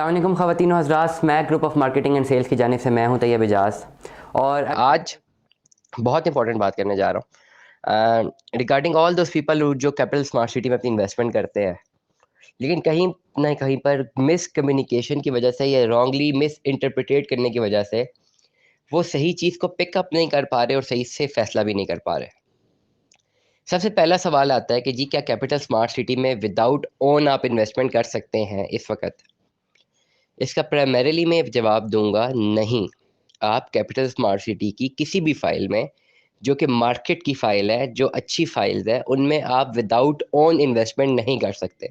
अस्सलाम वालेकुम ख़वातीन और हज़रात, Smack Group of Marketing and Sales की जानिब से मैं हूं तैयब एजाज। और आज बहुत इंपॉर्टेंट बात करने जा रहा हूँ रिगार्डिंग ऑल दोज पीपल जो कैपिटल स्मार्ट सिटी में अपनी इन्वेस्टमेंट करते हैं, लेकिन कहीं ना कहीं पर मिस कम्युनिकेशन की वजह से या रॉन्गली मिस इंटरप्रिटेट करने की वजह से वो सही चीज़ को पिकअप नहीं कर पा रहे और सही से फैसला भी नहीं कर पा रहे। सबसे पहला सवाल आता है कि जी क्या कैपिटल स्मार्ट सिटी में विदाउट ओन आप इन्वेस्टमेंट कर सकते हैं इस वक्त? इसका प्राइमरीली मैं जवाब दूंगा नहीं। आप कैपिटल स्मार्ट सिटी की किसी भी फाइल में जो कि मार्केट की फाइल है, जो अच्छी फाइल्स है, उनमें आप विदाउट ओन इन्वेस्टमेंट नहीं कर सकते।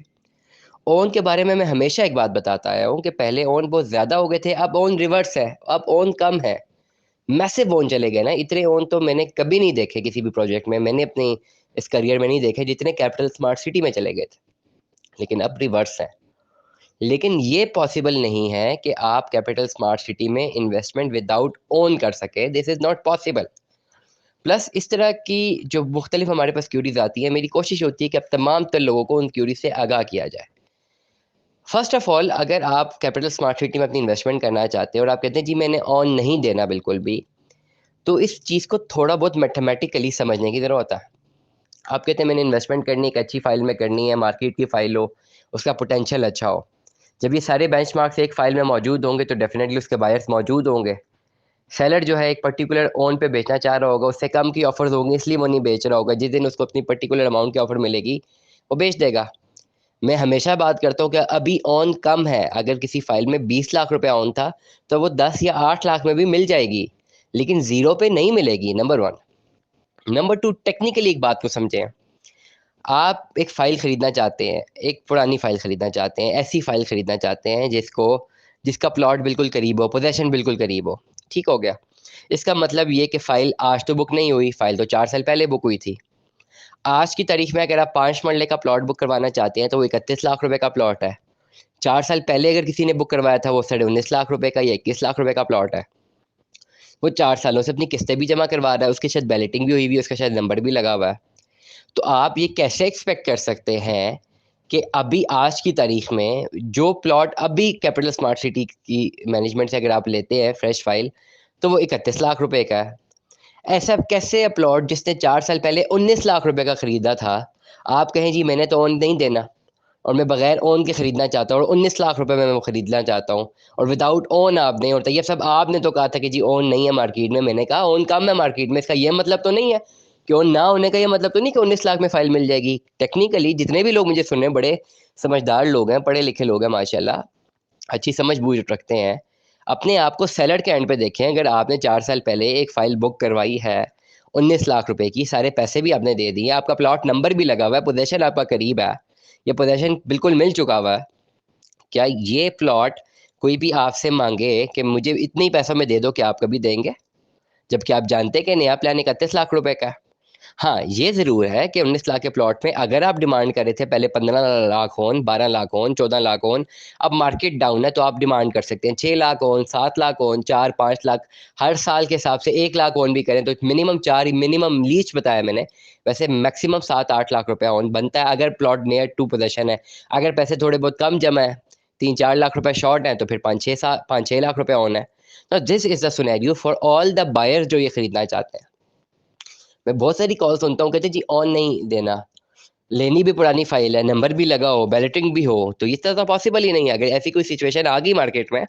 ओन के बारे में मैं हमेशा एक बात बताता आया हूँ कि पहले ओन बहुत ज़्यादा हो गए थे, अब ओन रिवर्स है, अब ओन कम है। मैसिव ओन चले गए ना, इतने ओन तो मैंने कभी नहीं देखे किसी भी प्रोजेक्ट में, मैंने अपनी इस करियर में नहीं देखे जितने कैपिटल स्मार्ट सिटी में चले गए थे। लेकिन अब रिवर्स है। लेकिन ये पॉसिबल नहीं है कि आप कैपिटल स्मार्ट सिटी में इन्वेस्टमेंट विदाउट ओन कर सके, this is not possible. Plus इस तरह की जो मुख्तलिफ हमारे पास क्यूरीज आती है, मेरी कोशिश होती है कि अब तमाम तर लोगों को उन क्यूरीज से आगाह किया जाए। फर्स्ट ऑफ ऑल, अगर आप कैपिटल स्मार्ट सिटी में अपनी इन्वेस्टमेंट करना चाहते हैं और आप कहते हैं जी मैंने ऑन नहीं देना बिल्कुल भी, तो इस चीज़ को थोड़ा बहुत मैथमेटिकली समझने की ज़रूरत है। आप कहते हैं मैंने इन्वेस्टमेंट करनी एक अच्छी फाइल में करनी है, मार्केट की फाइल हो, उसका पोटेंशियल अच्छा हो। जब ये सारे बेंचमार्क्स एक फाइल में मौजूद होंगे तो डेफिनेटली उसके बायर्स मौजूद होंगे। सेलर जो है एक पर्टिकुलर ओन पे बेचना चाह रहा होगा, उससे कम की ऑफर्स होंगी इसलिए वो नहीं बेच रहा होगा। जिस दिन उसको अपनी पर्टिकुलर अमाउंट की ऑफर मिलेगी वो बेच देगा। मैं हमेशा बात करता हूँ कि अभी ऑन कम है, अगर किसी फाइल में 20 लाख रुपया ऑन था तो वो 10 या 8 लाख में भी मिल जाएगी, लेकिन जीरो पे नहीं मिलेगी। Number one. Number two, technically एक बात को समझें। आप एक फाइल खरीदना चाहते हैं, एक पुरानी फाइल खरीदना चाहते हैं, ऐसी फाइल खरीदना चाहते हैं जिसका प्लॉट बिल्कुल करीब हो, पोजेशन बिल्कुल करीब हो। ठीक हो गया। इसका मतलब ये कि फाइल आज तो बुक नहीं हुई, फाइल तो 4 साल पहले बुक हुई थी। आज की तारीख में अगर आप 5 मरले का प्लॉट बुक करवाना चाहते हैं तो वो 31 लाख रुपए का प्लॉट है। 4 साल पहले अगर किसी ने बुक करवाया था वो 19.5 लाख रुपए का या 21 लाख रुपए का प्लॉट है। वो 4 सालों से अपनी किस्तें भी जमा करवा रहा है, उसके शायद बैलेटिंग भी हुई हुई है, उसका शायद नंबर भी लगा हुआ है। तो आप ये कैसे एक्सपेक्ट कर सकते हैं कि अभी आज की तारीख में जो प्लॉट अभी कैपिटल स्मार्ट सिटी की मैनेजमेंट से अगर आप लेते हैं फ्रेश फाइल, तो वो 31 लाख रुपए का है। ऐसा कैसे प्लॉट जिसने 4 साल पहले 19 लाख रुपए का खरीदा था, आप कहें जी मैंने तो ओन नहीं देना और मैं बगैर ओन के खरीदना चाहता हूँ और 19 लाख रुपए में मैं वो खरीदना चाहता हूँ, और विदाउट ओन आप नहीं। और तैयब साहब आपने तो कहा था कि जी ओन नहीं है मार्केट में, मैंने कहा ओन कम है मार्केट में, इसका ये मतलब तो नहीं है कि ओन ना होने का ये मतलब तो नहीं कि 19 लाख में फाइल मिल जाएगी। टेक्निकली जितने भी लोग मुझे सुने, बड़े समझदार लोग हैं, पढ़े लिखे लोग हैं माशाल्लाह, अच्छी समझ बूझ रखते हैं। अपने आप को सेलर के एंड पे देखें। अगर आपने 4 साल पहले एक फ़ाइल बुक करवाई है 19 लाख रुपए की, सारे पैसे भी आपने दे दिए, आपका प्लॉट नंबर भी लगा हुआ है, पोजीशन आपका करीब है, ये पोजीशन बिल्कुल मिल चुका हुआ है, क्या ये प्लॉट कोई भी आपसे मांगे कि मुझे इतने ही पैसों में दे दो, क्या आप कभी देंगे? जबकि आप जानते हैं कि नया प्लान 31 लाख रुपए का है। हाँ, ये ज़रूर है कि 19 लाख के प्लॉट में अगर आप डिमांड कर रहे थे पहले 15 लाख होन, 12 लाख होन, 14 लाख होन, अब मार्केट डाउन है तो आप डिमांड कर सकते हैं 6 लाख होन, 7 लाख होन, 4-5 लाख, हर साल के हिसाब से 1 लाख होन भी करें तो मिनिमम 4, मिनिमम लीच बताया मैंने, वैसे मैक्सिमम 7-8 लाख रुपया होन बनता है अगर प्लॉट नियर टू पोजेशन है। अगर पैसे थोड़े बहुत कम जमा है, 3-4 लाख रुपए शॉर्ट है, तो फिर 5-6 लाख रुपया होन है। तो this is the scenario for all the buyers जो ये खरीदना चाहते हैं। मैं बहुत सारी कॉल सुनता हूँ, कहते हैं जी ऑन नहीं देना, लेनी भी पुरानी फाइल है, नंबर भी लगा हो, बैलेटिंग भी हो, तो इस तरह तो पॉसिबल ही नहीं है। अगर ऐसी कोई सिचुएशन आ गई मार्केट में,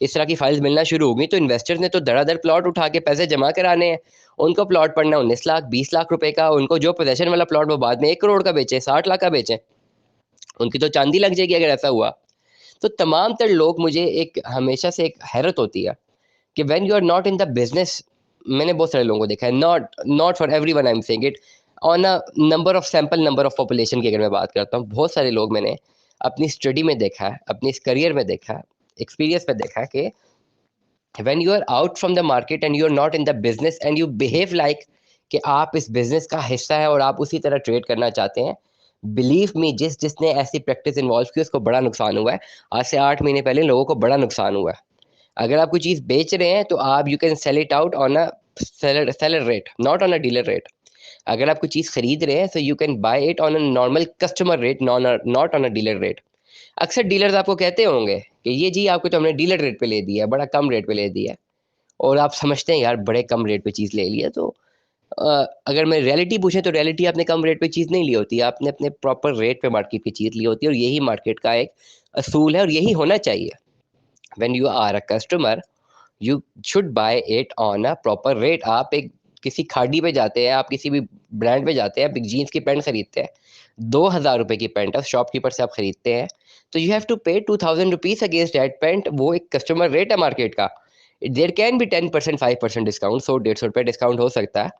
इस तरह की फाइल्स मिलना शुरू हो गई, तो इन्वेस्टर्स ने तो धड़ाधड़ प्लॉट उठा के पैसे जमा कराने हैं। उनको प्लॉट पड़ना 19 लाख 20 लाख रुपए का, उनको जो पोजेशन वाला प्लॉट वो बाद में 1 करोड़ का बेचे, 60 लाख का बेचे, उनकी तो चांदी लग जाएगी अगर ऐसा हुआ। तो तमाम तर लोग, मुझे एक हमेशा से एक हैरत होती है कि when you are not in the business, मैंने बहुत सारे लोगों को देखा है, not not for everyone I am saying it, on a number of sample number of population की अगर मैं बात करता हूँ, बहुत सारे लोग मैंने अपनी स्टडी में देखा है, अपनी इस करियर में देखा है, एक्सपीरियंस में देखा है कि when you are out from the market and you are not in the business and you behave like कि आप इस बिजनेस का हिस्सा है और आप उसी तरह ट्रेड करना चाहते हैं, बिलीव मी, जिसने ऐसी प्रैक्टिस इन्वॉल्व की उसको बड़ा नुकसान हुआ है। आज से 8 महीने पहले लोगों को बड़ा नुकसान हुआ है। अगर आप कोई चीज़ बेच रहे हैं तो आप you can sell it out on a seller rate, not on a dealer rate. अगर आप कोई चीज़ खरीद रहे हैं तो you can buy it on a normal customer rate, not on a dealer rate. अक्सर डीलर्स आपको कहते होंगे कि ये जी आपको तो हमने डीलर रेट पे ले दिया है, बड़ा कम रेट पे ले दिया है, और आप समझते हैं यार बड़े कम रेट पे चीज़ ले लिया। तो अगर मैं रियलिटी पूछे तो रियलिटी आपने कम रेट पे चीज़ नहीं ली होती, आपने अपने प्रॉपर रेट पे मार्केट की चीज़ ली होती है, और यही मार्केट का एक असूल है और यही होना चाहिए। When you are a customer you should buy it on a proper rate. आप एक किसी खाड़ी पे जाते हैं, आप किसी भी ब्रांड पे जाते हैं, आप एक जीन्स की पैंट खरीदते हैं, 2,000 रुपए की पैंट है, शॉपकीपर से आप खरीदते हैं, तो यू हैव टू पे 2,000 रुपीज अगेंस्ट दैट पैंट। वो एक कस्टमर रेट है मार्केट का। देर कैन बी 10% 5% डिस्काउंट, 100-150 रुपये डिस्काउंट हो सकता है,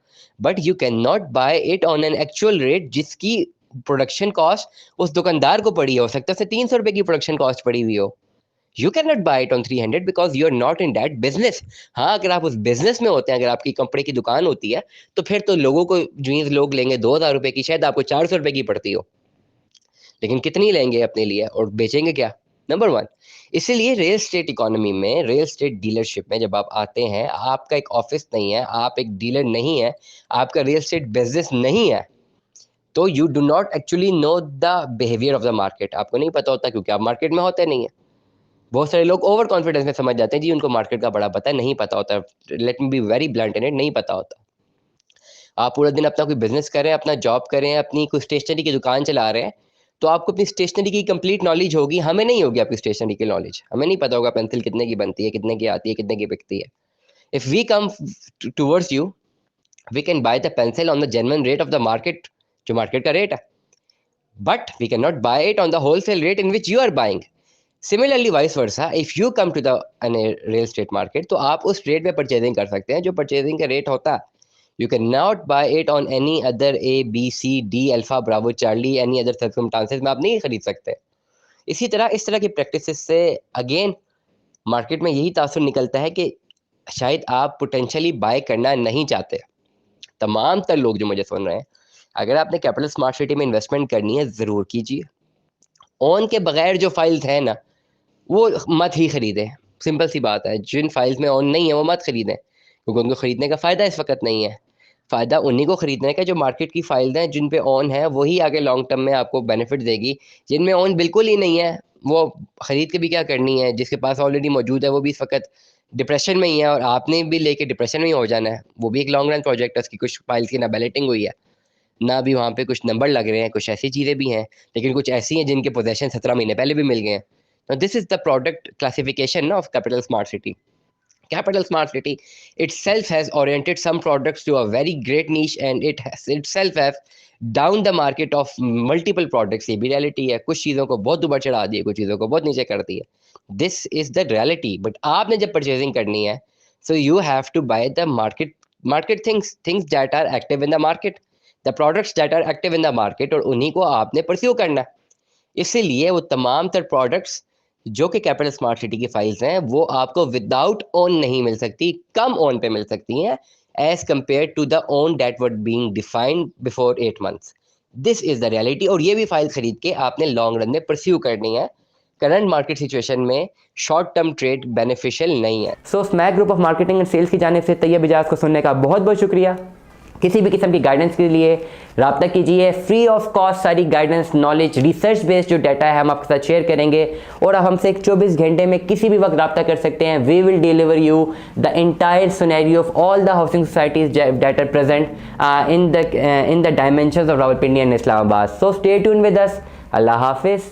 but you can not buy it on an actual rate जिसकी प्रोडक्शन कॉस्ट उस दुकानदार को पड़ी हो सकता है उसे 300 रुपये की प्रोडक्शन कॉस्ट पड़ी हुई हो। You can not buy it on 300 because you are not in that business. हाँ, अगर आप उस बिजनेस में होते हैं, अगर आपकी कपड़े की दुकान होती है, तो फिर तो लोगों को जीन्स लोग लेंगे 2,000 रुपए की, शायद आपको 400 रुपए की पड़ती हो, लेकिन कितनी लेंगे अपने लिए और बेचेंगे क्या? Number one. इसीलिए रियल स्टेट इकोनॉमी में, रियल स्टेट डीलरशिप में जब आप आते हैं, आपका एक ऑफिस नहीं है, आप एक डीलर नहीं है, आपका रियल स्टेट बिजनेस नहीं है, तो you do not actually know the behaviour of the market. आपको नहीं पता होता क्योंकि आप मार्केट में होते नहीं है। बहुत सारे लोग ओवर कॉन्फिडेंस में समझ जाते हैं जी उनको मार्केट का बड़ा पता है, नहीं पता होता। Let me be very blunt in it, नहीं पता होता। आप पूरा दिन अपना कोई बिजनेस कर रहे हैं, अपना जॉब कर रहे हैं, अपनी कोई स्टेशनरी की दुकान चला रहे हैं, तो आपको अपनी स्टेशनरी की कंप्लीट नॉलेज होगी, हमें नहीं होगी आपकी स्टेशनरी की नॉलेज। हमें नहीं पता होगा पेंसिल कितने की बनती है, कितने की आती है, कितने की बिकती है। If we come towards you, we can buy the pencil on the genuine rate of the market, जो मार्केट का रेट है, but we can not buy it on the wholesale rate in which you are buying. Similarly vice versa, if you come to the real estate market, तो आप उस rate पे purchasing कर सकते हैं जो परचेजिंग का रेट होता है। You can not buy it on any other ABCD alpha bravo charlie any other circumstances में आप नहीं खरीद सकते। इसी तरह इस तरह की प्रैक्टिसेस से अगेन मार्केट में यही तासुर निकलता है कि शायद आप पोटेंशियली बाय करना नहीं चाहते। तमाम तर लोग जो मुझे सुन रहे हैं, अगर आपने कैपिटल स्मार्ट सिटी में इन्वेस्टमेंट करनी है, ज़रूर कीजिए। ऑन के बगैर जो फाइल्स हैं ना, वो मत ही खरीदें। सिंपल सी बात है, जिन फाइल्स में ऑन नहीं है वो मत खरीदें, क्योंकि उनको खरीदने का फ़ायदा इस वक्त नहीं है। फ़ायदा उन्हीं को खरीदने का जो मार्केट की फाइल्स हैं, जिन पे ऑन है, वही आगे लॉन्ग टर्म में आपको बेनिफिट देगी। जिनमें ऑन बिल्कुल ही नहीं है, वो खरीद के भी क्या करनी है? जिसके पास ऑलरेडी मौजूद है वो भी इस वक्त डिप्रेशन में ही है, और आपने भी लेके डिप्रेशन में ही हो जाना है। वो भी एक लॉन्ग रन प्रोजेक्ट है, उसकी कुछ फाइल्स की ना बैलेटिंग हुई है, ना भी वहाँ पे कुछ नंबर लग रहे हैं, कुछ ऐसी चीज़ें भी हैं, लेकिन कुछ ऐसी हैं जिनके पोजेशन 17 महीने पहले भी मिल गए हैं। Now this is the product classification of Capital Smart City. Capital Smart City itself has oriented some products to a very great niche, and it has itself have down the market of multiple products. ये भी reality है, कुछ चीज़ों को बहुत ऊपर चढ़ा दी है, कुछ चीज़ों को बहुत नीचे कर दी है। This is the reality. But आपने जब purchasing करनी है, so you have to buy the market things that are active in the market, the products that are active in the market, और उन्हीं को आपने pursue करना है। इसीलिए वो तमाम तर प्रोडक्ट्स जो कि कैपिटल स्मार्ट सिटी की फाइल्स हैं, वो आपको विदाउट ओन नहीं मिल सकती, कम ओन पे मिल सकती हैं, as compare to the one that were being defined before 8 months। This is the reality. और ये भी फाइल खरीद के आपने लॉन्ग रन में परस्यू करनी है। करंट मार्केट सिचुएशन में शॉर्ट टर्म ट्रेड बेनिफिशियल नहीं है। So Smack Group of Marketing and Sales की जानिब से तैयब इजाज़ को सुनने का बहुत बहुत शुक्रिया। किसी भी किस्म की गाइडेंस के लिए रब्ता कीजिए। फ्री ऑफ कॉस्ट सारी गाइडेंस, नॉलेज, रिसर्च बेस्ड जो डाटा है हम आपके साथ शेयर करेंगे, और आप हमसे 24 घंटे में किसी भी वक्त रब्ता कर सकते हैं। We will deliver you the entire scenario of all the housing societies that are present in the dimensions of Rawalpindi and Islamabad. So stay tune with us. Allah हाफिज़।